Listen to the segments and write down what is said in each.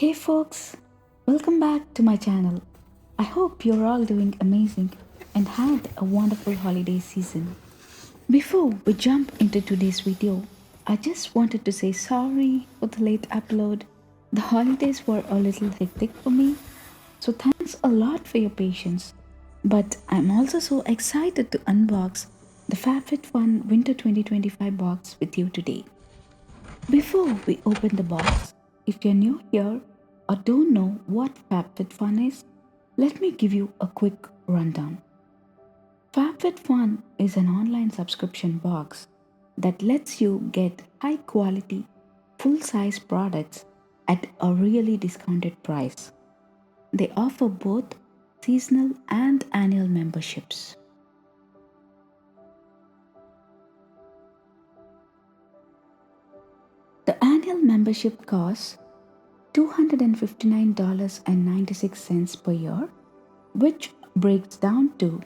Hey folks, welcome back to my channel. I hope you're all doing amazing and had a wonderful holiday season. Before we jump into today's video, I just wanted to say sorry for the late upload. The holidays were a little hectic for me, so thanks a lot for your patience. But I'm also so excited to unbox the FabFitFun Winter 2025 box with you today. Before we open the box, if you're new here or don't know what FabFitFun is, let me give you a quick rundown. FabFitFun is an online subscription box that lets you get high quality, full size products at a really discounted price. They offer both seasonal and annual memberships. The annual membership costs $259.96 per year, which breaks down to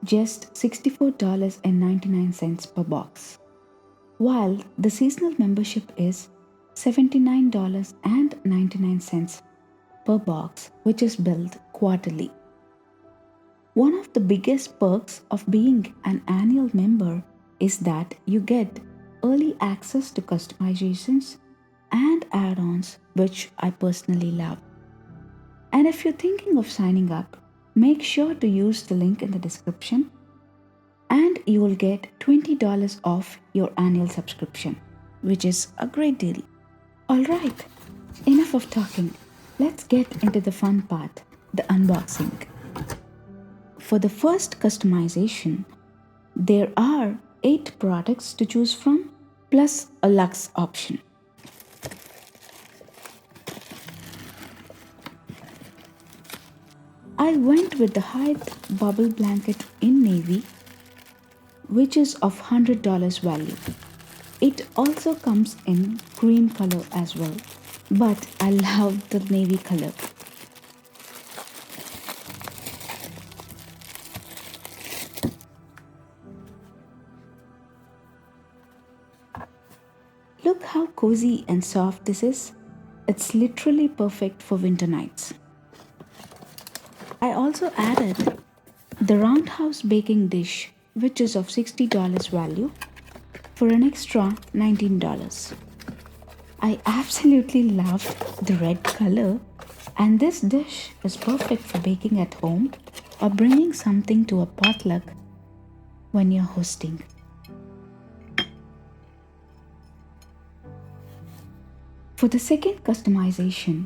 just $64.99 per box, while the seasonal membership is $79.99 per box, which is billed quarterly. One of the biggest perks of being an annual member is that you get early access to customizations and add-ons, which I personally love. And if you're thinking of signing up, make sure to use the link in the description and you will get $20 off your annual subscription, which is a great deal. Alright, enough of talking. Let's get into the fun part, the unboxing. For the first customization, there are 8 products to choose from, plus a luxe option. I went with the Hythe bubble blanket in navy, which is of $100 value. It also comes in cream color as well, but I love the navy color. Look how cozy and soft this is. It's literally perfect for winter nights. I also added the roundhouse baking dish, which is of $60 value, for an extra $19. I absolutely loved the red color, and this dish is perfect for baking at home or bringing something to a potluck when you're hosting. For the second customization,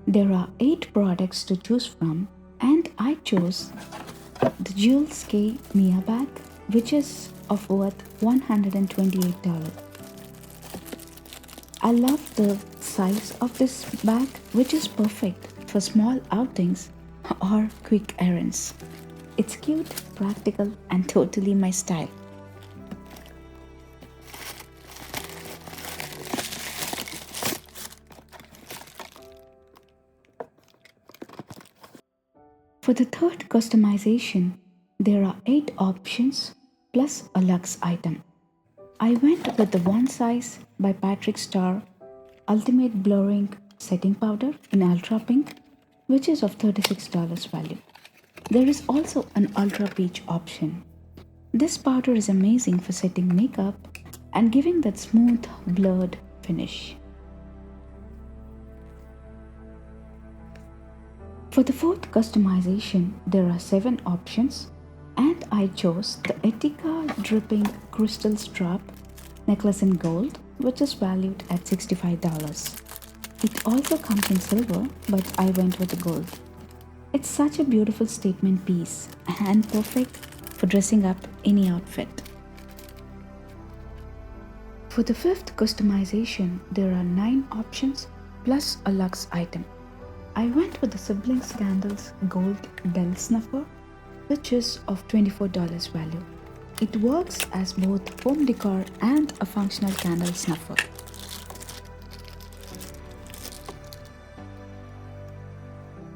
there are 8 products to choose from, and I chose the Jules Kae Mia Bag, which is of worth $128. I love the size of this bag, which is perfect for small outings or quick errands. It's cute, practical, and totally my style. For the third customization, there are 8 options plus a luxe item. I went with the One Size by Patrick Starr Ultimate Blurring Setting Powder in Ultra Pink, which is of $36 value. There is also an Ultra Peach option. This powder is amazing for setting makeup and giving that smooth, blurred finish. For the fourth customization, there are 7 options, and I chose the Ettika Dripping Crystal Strap Necklace in Gold, which is valued at $65. It also comes in silver, but I went with the gold. It's such a beautiful statement piece and perfect for dressing up any outfit. For the fifth customization, there are 9 options plus a luxe item. I went with the Siblings Candles Gold Bell Snuffer, which is of $24 value. It works as both home decor and a functional candle snuffer.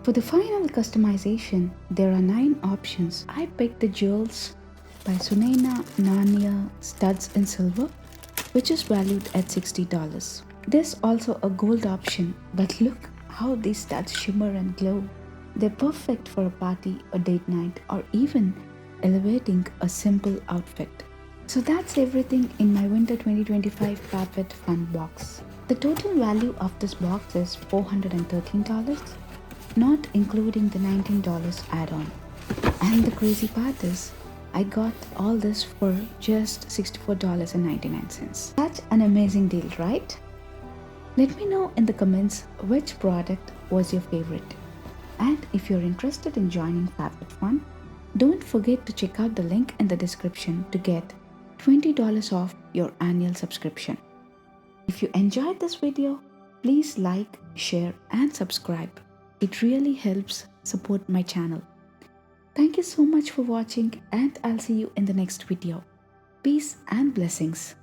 For the final customization, there are 9 options. I picked the Jewels by Narnia Studs in Silver, which is valued at $60. There's also a gold option, but look how these studs shimmer and glow. They're perfect for a party, a date night, or even elevating a simple outfit. So that's everything in my Winter 2025 FabFitFun box. The total value of this box is $413, not including the $19 add-on. And the crazy part is, I got all this for just $64.99. Such an amazing deal, right? Let me know in the comments which product was your favorite. And if you're interested in joining FabFitFun, don't forget to check out the link in the description to get $20 off your annual subscription. If you enjoyed this video, please like, share and subscribe. It really helps support my channel. Thank you so much for watching and I'll see you in the next video. Peace and blessings.